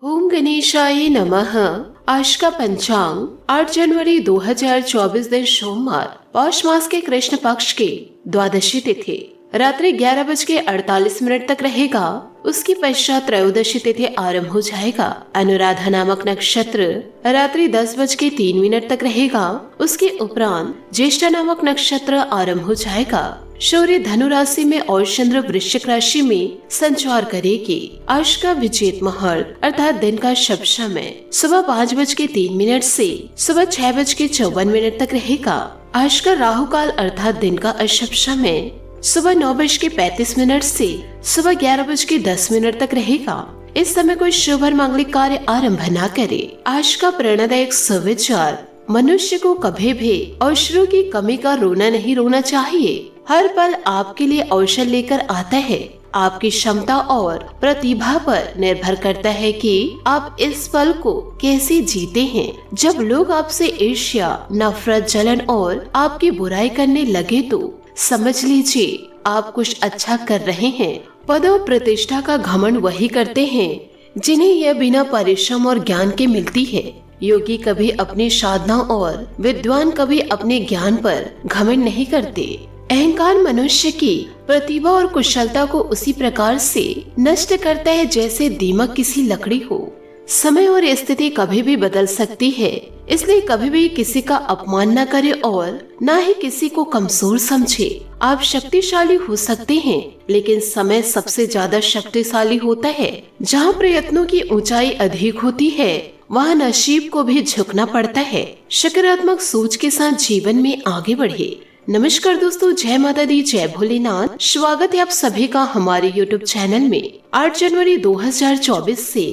ओम गणेशाय नमः। आज का पंचांग 8 जनवरी 2024 दिन सोमवार, पौष मास के कृष्ण पक्ष की द्वादशी तिथि रात्रि 11:48 तक रहेगा। उसकी पश्चात त्रयोदशी तिथि आरंभ हो जाएगा। अनुराधा नामक नक्षत्र रात्रि 10:03 तक रहेगा। उसके उपरांत ज्येष्ठा नामक नक्षत्र आरंभ हो जाएगा। सूर्य धनु राशि में और चंद्र वृश्चिक राशि में संचार करेगी। आज का विजेत मुहूर्त अर्थात दिन का शुभ समय सुबह 5:03 से सुबह 6:54 तक रहेगा। आज का राहु काल अर्थात दिन का अशुभ समय सुबह 9:35 से सुबह 11:10 तक रहेगा। इस समय कोई शुभ और मांगलिक कार्य आरंभ न करे। आज का प्रेरणादायक सुविचार, मनुष्य को कभी भी अवसरों की कमी का रोना नहीं रोना चाहिए। हर पल आपके लिए अवसर लेकर आता है। आपकी क्षमता और प्रतिभा पर निर्भर करता है कि आप इस पल को कैसे जीते हैं। जब लोग आपसे ईर्ष्या, नफरत, जलन और आपकी बुराई करने लगे तो समझ लीजिए आप कुछ अच्छा कर रहे हैं। पद और प्रतिष्ठा का घमंड वही करते हैं जिन्हें यह बिना परिश्रम और ज्ञान के मिलती है। योगी कभी अपनी साधना और विद्वान कभी अपने ज्ञान पर घमंड नहीं करते। अहंकार मनुष्य की प्रतिभा और कुशलता को उसी प्रकार से नष्ट करता है जैसे दीमक किसी लकड़ी हो। समय और स्थिति कभी भी बदल सकती है, इसलिए कभी भी किसी का अपमान न करे और न ही किसी को कमजोर समझे। आप शक्तिशाली हो सकते हैं, लेकिन समय सबसे ज्यादा शक्तिशाली होता है। जहाँ प्रयत्नों की ऊंचाई अधिक होती है वहाँ नसीब को भी झुकना पड़ता है। सकारात्मक सोच के साथ जीवन में आगे बढ़े। नमस्कार दोस्तों, जय माता दी, जय भोलेनाथ। स्वागत है आप सभी का हमारे YouTube चैनल में। 8 जनवरी 2024 से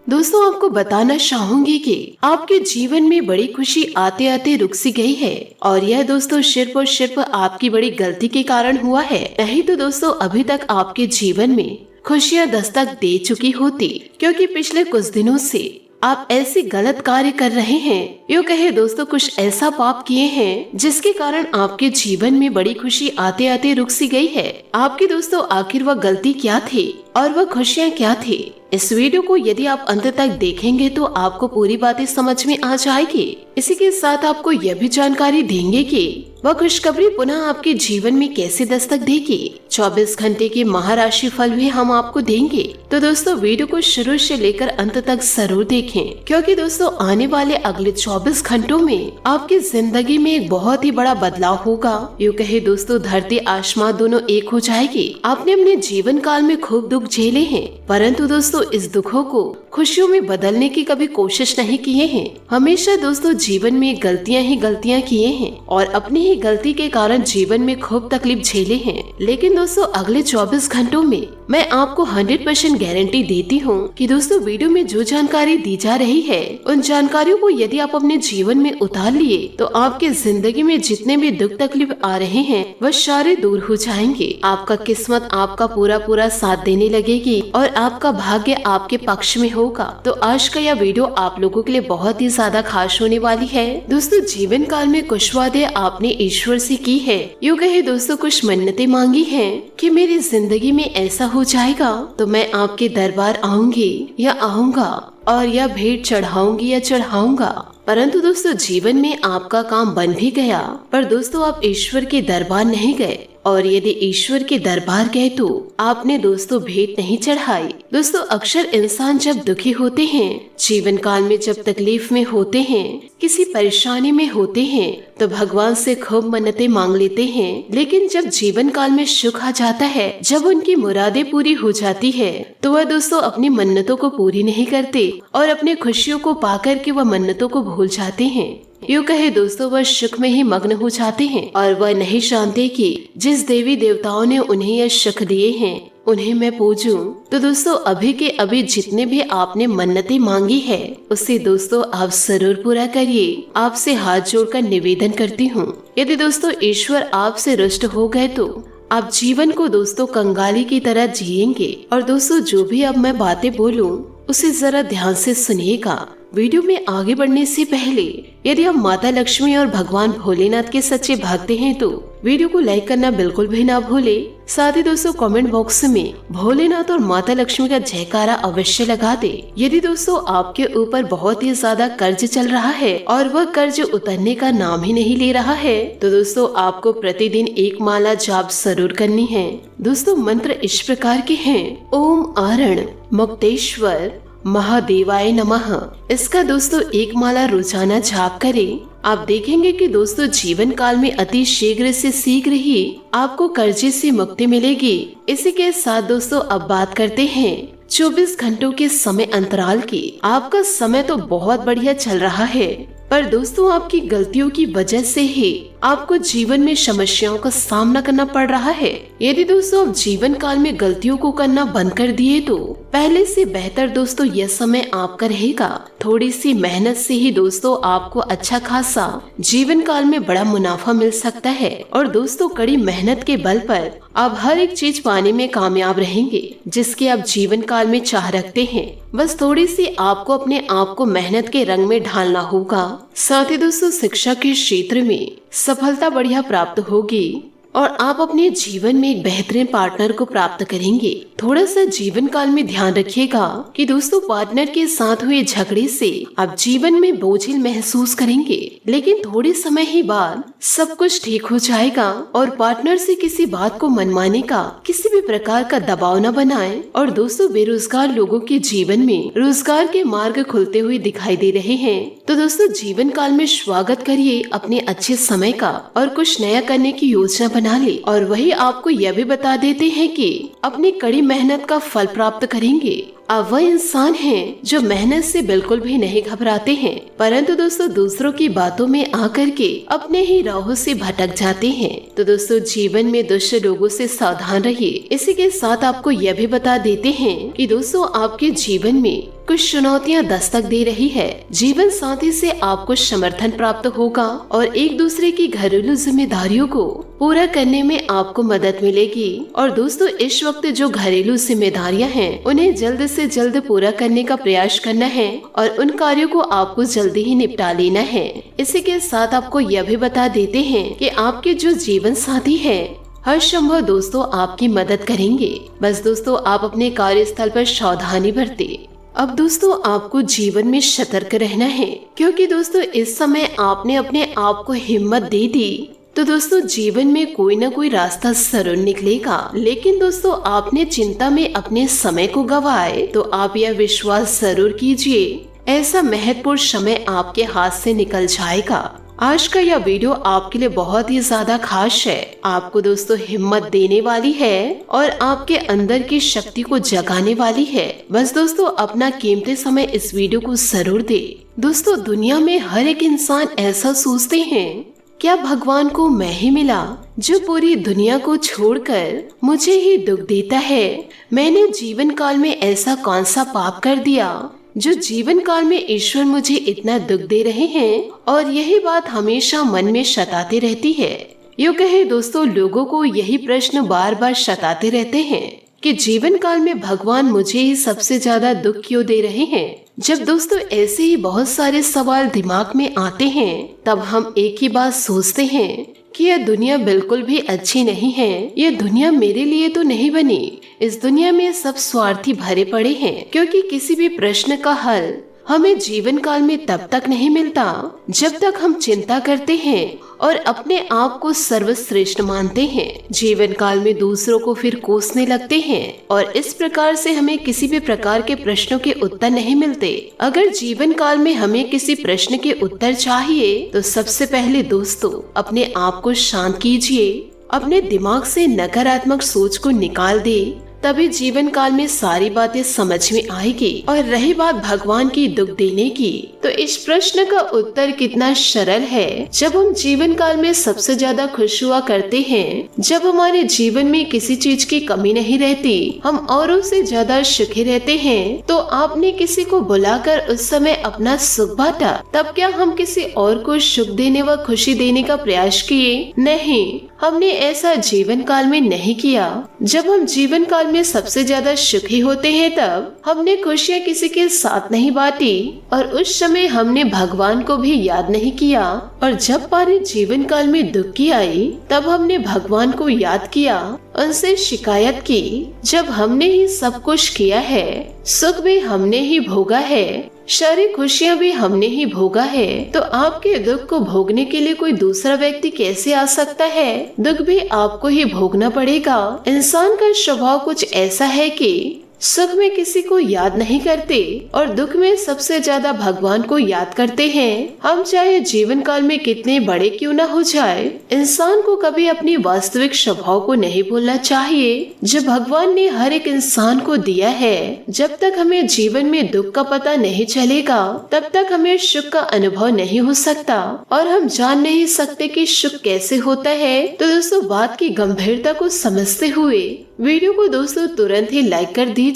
दोस्तों आपको बताना चाहूंगी कि आपके जीवन में बड़ी खुशी आते आते रुक सी गई है और यह दोस्तों सिर्फ और सिर्फ आपकी बड़ी गलती के कारण हुआ है। नहीं तो दोस्तों अभी तक आपके जीवन में खुशियाँ दस्तक दे चुकी होती, क्योंकि पिछले कुछ दिनों से आप ऐसे गलत कार्य कर रहे हैं। यूँ कहे दोस्तों कुछ ऐसा पाप किए हैं जिसके कारण आपके जीवन में बड़ी खुशी आते आते रुक सी गई है। आपकी दोस्तों आखिर वह गलती क्या थी और वह खुशियाँ क्या थी? इस वीडियो को यदि आप अंत तक देखेंगे तो आपको पूरी बातें समझ में आ जाएगी। इसी के साथ आपको यह भी जानकारी देंगे कि वह खुशखबरी पुनः आपके जीवन में कैसे दस्तक देगी। 24 घंटे के महाराशि फल भी हम आपको देंगे। तो दोस्तों वीडियो को शुरू से लेकर अंत तक जरूर देखें, क्योंकि दोस्तों आने वाले अगले 24 घंटों में आपकी जिंदगी में एक बहुत ही बड़ा बदलाव होगा। यूँ कहे दोस्तों धरती आसमान दोनों एक हो जाएगी। आपने अपने जीवन काल में खूब दुख झेले हैं, परंतु दोस्तों इस दुखों को खुशियों में बदलने की कभी कोशिश नहीं किए हैं। हमेशा दोस्तों जीवन में गलतियां ही गलतियां किए हैं और अपनी ही गलती के कारण जीवन में खूब तकलीफ झेले हैं। लेकिन दोस्तों अगले 24 घंटों में मैं आपको 100% गारंटी देती हूँ कि दोस्तों वीडियो में जो जानकारी दी जा रही है उन जानकारियों को यदि आप अपने जीवन में उतार लिए तो आपके जिंदगी में जितने भी दुख तकलीफ आ रहे हैं वह सारे दूर हो जाएंगे। आपका किस्मत आपका पूरा पूरा साथ देने लगेगी और आपका भाग्य आपके पक्ष में होगा। तो आज का यह वीडियो आप लोगों के लिए बहुत ही ज्यादा खास होने वाली है। दोस्तों जीवन काल में कुछ वादे आपने ईश्वर से की है। यूँ कहे दोस्तों कुछ मन्नतें मांगी हैं कि मेरी जिंदगी में ऐसा हो जाएगा तो मैं आपके दरबार आऊंगी या आऊंगा और यह भेंट चढ़ाऊंगी या चढ़ाऊंगा। परंतु दोस्तों जीवन में आपका काम बन भी गया, पर दोस्तों आप ईश्वर के दरबार नहीं गए। और यदि ईश्वर के दरबार गए तो आपने दोस्तों भेंट नहीं चढ़ाई। दोस्तों अक्सर इंसान जब दुखी होते हैं, जीवन काल में जब तकलीफ में होते हैं, किसी परेशानी में होते हैं तो भगवान से खूब मन्नतें मांग लेते हैं। लेकिन जब जीवन काल में सुख आ जाता है, जब उनकी मुरादें पूरी हो जाती है तो वह दोस्तों अपनी मन्नतों को पूरी नहीं करते और अपने खुशियों को पाकर के वह मन्नतों को भूल जाते हैं। यूँ कहे दोस्तों वह सुख में ही मग्न हो जाते हैं और वह नहीं जानते कि जिस देवी देवताओं ने उन्हें यह सुख दिए हैं उन्हें मैं पूजूं। तो दोस्तों अभी के अभी जितने भी आपने मन्नतें मांगी है उसे दोस्तों आप जरूर पूरा करिए। आपसे हाथ जोड़कर निवेदन करती हूँ, यदि दोस्तों ईश्वर आपसे रुष्ट हो गए तो आप जीवन को दोस्तों कंगाली की तरह जिएंगे। और दोस्तों जो भी अब मैं बातें बोलूं उसे जरा ध्यान से सुनिएगा। वीडियो में आगे बढ़ने से पहले यदि आप माता लक्ष्मी और भगवान भोलेनाथ के सच्चे भक्त हैं तो वीडियो को लाइक करना बिल्कुल भी ना भूले। साथ ही दोस्तों कमेंट बॉक्स में भोलेनाथ और माता लक्ष्मी का जयकारा अवश्य लगा दे। यदि दोस्तों आपके ऊपर बहुत ही ज्यादा कर्ज चल रहा है और वह कर्ज उतरने का नाम ही नहीं ले रहा है तो दोस्तों आपको प्रतिदिन एक माला जाप जरूर करनी है। दोस्तों मंत्र इस प्रकार के हैं, ओम आरण मुक्तेश्वर महादेवाय नमः। इसका दोस्तों एक माला रोजाना जाप करें। आप देखेंगे कि दोस्तों जीवन काल में अति शीघ्र से शीघ्र ही आपको कर्जे से मुक्ति मिलेगी। इसी के साथ दोस्तों अब बात करते हैं 24 घंटों के समय अंतराल की। आपका समय तो बहुत बढ़िया चल रहा है, पर दोस्तों आपकी गलतियों की वजह से ही आपको जीवन में समस्याओं का सामना करना पड़ रहा है। यदि दोस्तों आप जीवन काल में गलतियों को करना बंद कर दिए तो पहले से बेहतर दोस्तों यह समय आपका रहेगा। थोड़ी सी मेहनत से ही दोस्तों आपको अच्छा खासा जीवन काल में बड़ा मुनाफा मिल सकता है और दोस्तों कड़ी मेहनत के बल पर आप हर एक चीज पाने में कामयाब रहेंगे जिसकी आप जीवन काल में चाह रखते हैं। बस थोड़ी सी आपको अपने आप को मेहनत के रंग में ढालना होगा। साथ ही दोस्तों शिक्षा के क्षेत्र में सफलता बढ़िया प्राप्त होगी और आप अपने जीवन में एक बेहतरीन पार्टनर को प्राप्त करेंगे। थोड़ा सा जीवन काल में ध्यान रखिएगा कि दोस्तों पार्टनर के साथ हुए झगड़े से आप जीवन में बोझिल महसूस करेंगे, लेकिन थोड़े समय ही बाद सब कुछ ठीक हो जाएगा और पार्टनर से किसी बात को मनमाने का किसी भी प्रकार का दबाव न बनाएं। और दोस्तों बेरोजगार लोगों के जीवन में रोजगार के मार्ग खुलते हुए दिखाई दे रहे हैं, तो दोस्तों जीवन काल में स्वागत करिए अपने अच्छे समय का और कुछ नया करने की योजना बना ले। और वही आपको यह भी बता देते हैं कि अपनी कड़ी मेहनत का फल प्राप्त करेंगे। आप वह इंसान हैं जो मेहनत से बिल्कुल भी नहीं घबराते हैं, परंतु दोस्तों दूसरों की बातों में आकर के अपने ही राहों से भटक जाते हैं। तो दोस्तों जीवन में दुष्ट लोगों से सावधान रहिए। इसी के साथ आपको यह भी बता देते हैं कि दोस्तों आपके जीवन में कुछ चुनौतियां दस्तक दे रही है। जीवन साथी से आपको समर्थन प्राप्त होगा और एक दूसरे की घरेलू जिम्मेदारियों को पूरा करने में आपको मदद मिलेगी। और दोस्तों इस वक्त जो घरेलू जिम्मेदारियां हैं उन्हें जल्द से जल्द पूरा करने का प्रयास करना है और उन कार्यों को आपको जल्दी ही निपटा लेना है। इसी के साथ आपको यह भी बता देते हैं कि आपके जो जीवन साथी है हर संभव दोस्तों आपकी मदद करेंगे। बस दोस्तों आप अपने कार्यस्थल पर सावधानी बरते। अब दोस्तों आपको जीवन में सतर्क रहना है, क्योंकि दोस्तों इस समय आपने अपने आप को हिम्मत दे दी तो दोस्तों जीवन में कोई न कोई रास्ता जरूर निकलेगा। लेकिन दोस्तों आपने चिंता में अपने समय को गंवाए तो आप यह विश्वास जरूर कीजिए ऐसा महत्वपूर्ण समय आपके हाथ से निकल जाएगा। आज का यह वीडियो आपके लिए बहुत ही ज्यादा खास है। आपको दोस्तों हिम्मत देने वाली है और आपके अंदर की शक्ति को जगाने वाली है। बस दोस्तों अपना कीमती समय इस वीडियो को जरूर दे। दोस्तों दुनिया में हर एक इंसान ऐसा सोचते हैं, क्या भगवान को मैं ही मिला जो पूरी दुनिया को छोड़कर मुझे ही दुख देता है? मैंने जीवन काल में ऐसा कौन सा पाप कर दिया जो जीवन काल में ईश्वर मुझे इतना दुख दे रहे हैं? और यही बात हमेशा मन में सताती रहती है। यूँ कहे दोस्तों लोगों को यही प्रश्न बार बार सताते रहते हैं कि जीवन काल में भगवान मुझे ही सबसे ज्यादा दुख क्यों दे रहे हैं। जब दोस्तों ऐसे ही बहुत सारे सवाल दिमाग में आते हैं तब हम एक ही बात सोचते हैं कि यह दुनिया बिल्कुल भी अच्छी नहीं है। यह दुनिया मेरे लिए तो नहीं बनी। इस दुनिया में सब स्वार्थी भरे पड़े हैं, क्योंकि किसी भी प्रश्न का हल हमें जीवन काल में तब तक नहीं मिलता जब तक हम चिंता करते हैं और अपने आप को सर्वश्रेष्ठ मानते हैं। जीवन काल में दूसरों को फिर कोसने लगते हैं और इस प्रकार से हमें किसी भी प्रकार के प्रश्नों के उत्तर नहीं मिलते। अगर जीवन काल में हमें किसी प्रश्न के उत्तर चाहिए तो सबसे पहले दोस्तों अपने आप को शांत कीजिए, अपने दिमाग से नकारात्मक सोच को निकाल दे, तभी जीवन काल में सारी बातें समझ में आएगी। और रही बात भगवान की दुख देने की, तो इस प्रश्न का उत्तर कितना सरल है। जब हम जीवन काल में सबसे ज्यादा खुश हुआ करते हैं, जब हमारे जीवन में किसी चीज की कमी नहीं रहती, हम औरों से ज्यादा सुखी रहते हैं, तो आपने किसी को बुलाकर उस समय अपना सुख बांटा। तब क्या हम किसी और को सुख देने व खुशी देने का प्रयास किए? नहीं, हमने ऐसा जीवन काल में नहीं किया। जब हम जीवन काल में सबसे ज्यादा सुखी होते हैं तब हमने खुशियाँ किसी के साथ नहीं बांटी और उस समय हमने भगवान को भी याद नहीं किया, और जब पारी जीवन काल में दुख की आई तब हमने भगवान को याद किया, उनसे शिकायत की। जब हमने ही सब कुछ किया है, सुख भी हमने ही भोगा है, शारीरिक खुशियाँ भी हमने ही भोगा है, तो आपके दुख को भोगने के लिए कोई दूसरा व्यक्ति कैसे आ सकता है? दुख भी आपको ही भोगना पड़ेगा। इंसान का स्वभाव कुछ ऐसा है कि सुख में किसी को याद नहीं करते और दुख में सबसे ज्यादा भगवान को याद करते हैं। हम चाहे जीवन काल में कितने बड़े क्यों न हो जाए, इंसान को कभी अपनी वास्तविक स्वभाव को नहीं भूलना चाहिए जो भगवान ने हर एक इंसान को दिया है। जब तक हमें जीवन में दुख का पता नहीं चलेगा तब तक हमें सुख का अनुभव नहीं हो सकता और हम जान नहीं सकते कि सुख कैसे होता है। तो दोस्तों, बात की गंभीरता को समझते हुए वीडियो को दोस्तों तुरंत ही लाइक कर दीजिए।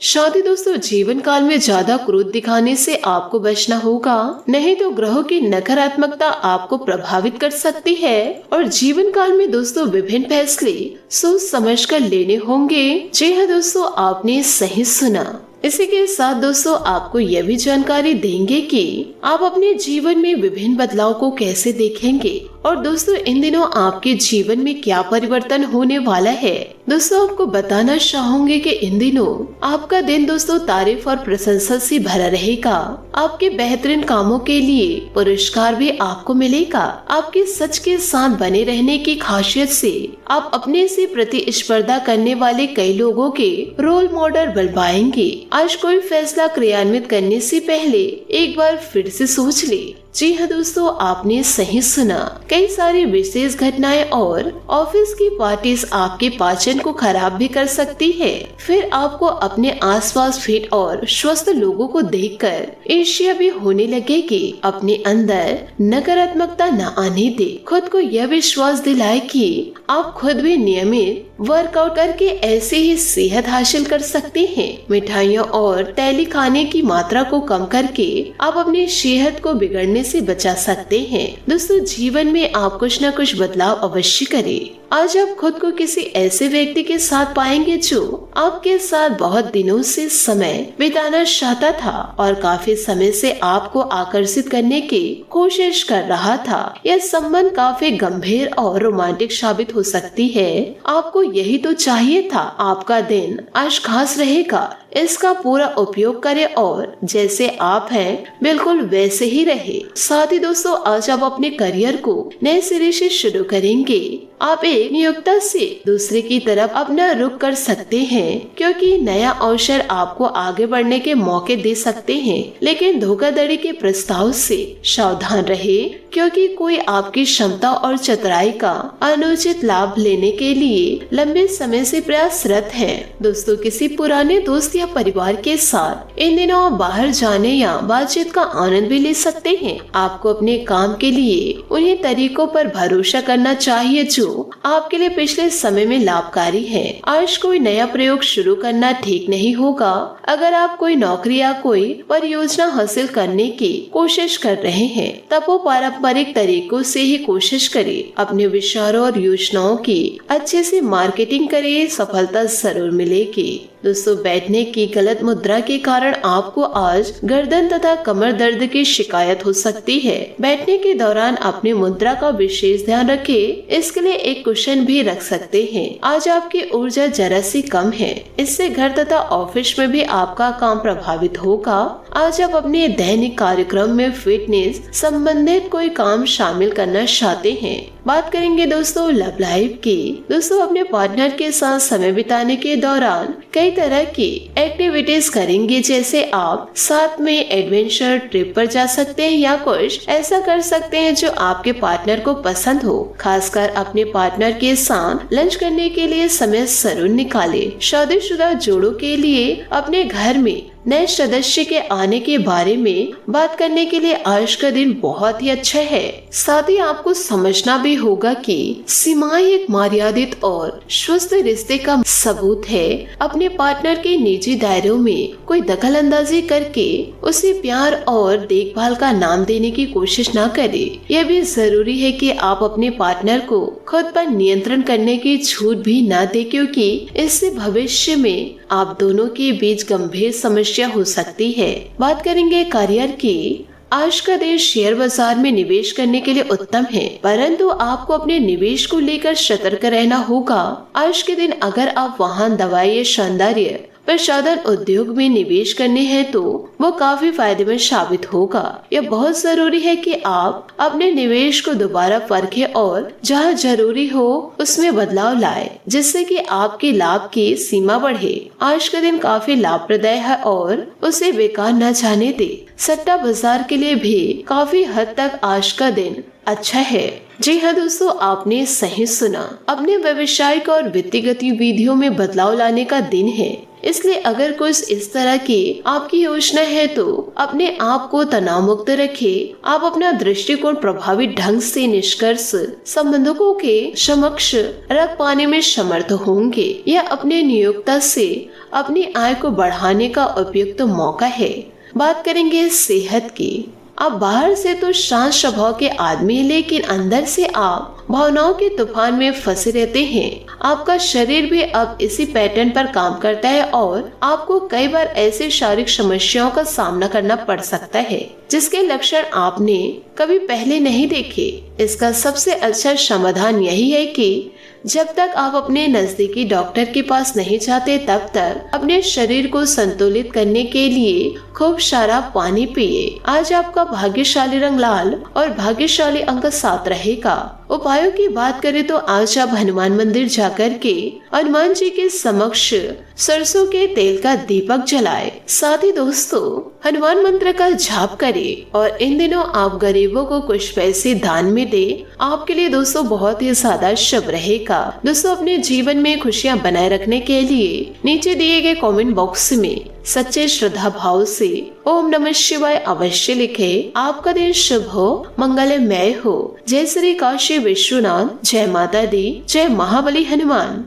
साथ ही दोस्तों, जीवन काल में ज्यादा क्रोध दिखाने से आपको बचना होगा, नहीं तो ग्रहों की नकारात्मकता आपको प्रभावित कर सकती है और जीवन काल में दोस्तों विभिन्न फैसले सोच समझ कर लेने होंगे। जी हाँ दोस्तों, आपने सही सुना। इसी के साथ दोस्तों आपको यह भी जानकारी देंगे कि आप अपने जीवन में विभिन्न बदलाव को कैसे देखेंगे और दोस्तों इन दिनों आपके जीवन में क्या परिवर्तन होने वाला है। दोस्तों आपको बताना चाहूंगी कि इन दिनों आपका दिन दोस्तों तारीफ और प्रशंसा से भरा रहेगा। आपके बेहतरीन कामों के लिए पुरस्कार भी आपको मिलेगा। आपके सच के साथ बने रहने की खासियत से आप अपने से प्रतिस्पर्धा करने वाले कई लोगों के रोल मॉडल बन पाएंगे। आज कोई फैसला क्रियान्वित करने से पहले एक बार फिर से सोच ले। जी हाँ दोस्तों, आपने सही सुना। कई सारी विशेष घटनाएं और ऑफिस की पार्टीज आपके पाचन को खराब भी कर सकती है। फिर आपको अपने आसपास फिट और स्वस्थ लोगों को देखकर ईर्ष्या भी होने लगेगी। अपने अंदर नकारात्मकता न आने दे। खुद को यह विश्वास दिलाए कि आप खुद भी नियमित वर्कआउट करके ऐसे ही सेहत हासिल कर सकते हैं। मिठाइयों और तैली खाने की मात्रा को कम करके आप अपनी सेहत को बिगड़ने से बचा सकते हैं। दोस्तों जीवन में आप कुछ न कुछ बदलाव अवश्य करें। आज आप खुद को किसी ऐसे व्यक्ति के साथ पाएंगे जो आपके साथ बहुत दिनों से समय बिताना चाहता था और काफी समय से आपको आकर्षित करने की कोशिश कर रहा था। यह संबंध काफी गंभीर और रोमांटिक साबित हो सकती है। आपको यही तो चाहिए था। आपका दिन आज खास रहेगा, इसका पूरा उपयोग करें और जैसे आप हैं बिल्कुल वैसे ही रहे। साथ ही दोस्तों आज आप अपने करियर को नए सिरे से शुरू करेंगे। आप एक नियोक्ता से दूसरे की तरफ अपना रुख कर सकते हैं क्योंकि नया अवसर आपको आगे बढ़ने के मौके दे सकते हैं, लेकिन धोखाधड़ी के प्रस्ताव से सावधान रहे क्योंकि कोई आपकी क्षमता और चतुराई का अनुचित लाभ लेने के लिए लंबे समय से प्रयासरत है। दोस्तों किसी पुराने दोस्त या परिवार के साथ इन दिनों आप बाहर जाने या बातचीत का आनंद भी ले सकते हैं। आपको अपने काम के लिए उन्हीं तरीकों पर भरोसा करना चाहिए जो आपके लिए पिछले समय में लाभकारी है। आज कोई नया प्रयोग शुरू करना ठीक नहीं होगा। अगर आप कोई नौकरी या कोई परियोजना हासिल करने की कोशिश कर रहे हैं तब वो पारंपरिक तरीकों से ही कोशिश करें। अपने विचारों और योजनाओं की अच्छे से मार्केटिंग करें, सफलता जरूर मिलेगी। दोस्तों बैठने की गलत मुद्रा के कारण आपको आज गर्दन तथा कमर दर्द की शिकायत हो सकती है। बैठने के दौरान अपनी मुद्रा का विशेष ध्यान रखें। इसके लिए एक कुशन भी रख सकते हैं। आज आपकी ऊर्जा जरा सी कम है, इससे घर तथा ऑफिस में भी आपका काम प्रभावित होगा। आज आप अपने दैनिक कार्यक्रम में फिटनेस संबंधित कोई काम शामिल करना चाहते हैं। बात करेंगे दोस्तों लव लाइफ की। दोस्तों अपने पार्टनर के साथ समय बिताने के दौरान कई तरह की एक्टिविटीज करेंगे, जैसे आप साथ में एडवेंचर ट्रिप पर जा सकते हैं या कुछ ऐसा कर सकते हैं जो आपके पार्टनर को पसंद हो। खासकर अपने पार्टनर के साथ लंच करने के लिए समय जरूर निकालें। शादीशुदा जोड़ों के लिए अपने घर में नए सदस्य के आने के बारे में बात करने के लिए आज का दिन बहुत ही अच्छा है। साथ ही आपको समझना भी होगा कि सीमाएं एक मर्यादित और स्वस्थ रिश्ते का सबूत है। अपने पार्टनर के निजी दायरों में कोई दखल अंदाजी करके उसे प्यार और देखभाल का नाम देने की कोशिश न करें। यह भी जरूरी है कि आप अपने पार्टनर को खुद पर नियंत्रण करने की छूट भी न दें, क्योंकि इससे भविष्य में आप दोनों के बीच गंभीर समस्या हो सकती है। बात करेंगे करियर की। आज का दिन शेयर बाजार में निवेश करने के लिए उत्तम है, परंतु आपको अपने निवेश को लेकर सतर्क रहना होगा। आज के दिन अगर आप वाहन, दवाई या सौंदर्य प्रसाधन उद्योग में निवेश करने हैं तो वो काफी फायदेमंद साबित होगा। यह बहुत जरूरी है कि आप अपने निवेश को दोबारा परखें और जहां जरूरी हो उसमें बदलाव लाएं, जिससे कि आपके लाभ की सीमा बढ़े। आज का दिन काफी लाभप्रदायक है और उसे बेकार न जाने दे। सट्टा बाजार के लिए भी काफी हद तक आज का दिन अच्छा है। जी हाँ दोस्तों, आपने सही सुना। अपने व्यवसायिक और वित्तीय गतिविधियों में बदलाव लाने का दिन है, इसलिए अगर कुछ इस तरह की आपकी योजना है तो अपने आप को तनाव मुक्त रखें। आप अपना दृष्टिकोण प्रभावी ढंग से निष्कर्ष संबंधकों के समक्ष रख पाने में समर्थ होंगे। यह अपने नियोक्ता से अपनी आय को बढ़ाने का उपयुक्त मौका है। बात करेंगे सेहत की। आप बाहर से तो शांत स्वभाव के आदमी, लेकिन अंदर से आप भावनाओं के तूफान में फंसे रहते हैं। आपका शरीर भी अब इसी पैटर्न पर काम करता है और आपको कई बार ऐसे शारीरिक समस्याओं का सामना करना पड़ सकता है जिसके लक्षण आपने कभी पहले नहीं देखे। इसका सबसे अच्छा समाधान यही है कि जब तक आप अपने नजदीकी डॉक्टर के पास नहीं जाते तब तक अपने शरीर को संतुलित करने के लिए खूब सारा पानी पिए। आज आपका भाग्यशाली रंग लाल और भाग्यशाली अंक 7 रहेगा। उपायों की बात करें तो आज आप हनुमान मंदिर जाकर के हनुमान जी के समक्ष सरसों के तेल का दीपक जलाए। साथ ही दोस्तों हनुमान मंत्र का जाप करें और इन दिनों आप गरीबों को कुछ पैसे दान में दे। आपके लिए दोस्तों बहुत ही ज्यादा शुभ रहेगा। दोस्तों अपने जीवन में खुशियां बनाए रखने के लिए नीचे दिए गए कमेंट बॉक्स में सच्चे श्रद्धा भाव से ओम नमः शिवाय अवश्य लिखे। आपका दिन शुभ हो, मंगलमय हो। जय श्री काशी विश्वनाथ, जय माता दी, जय महाबली हनुमान।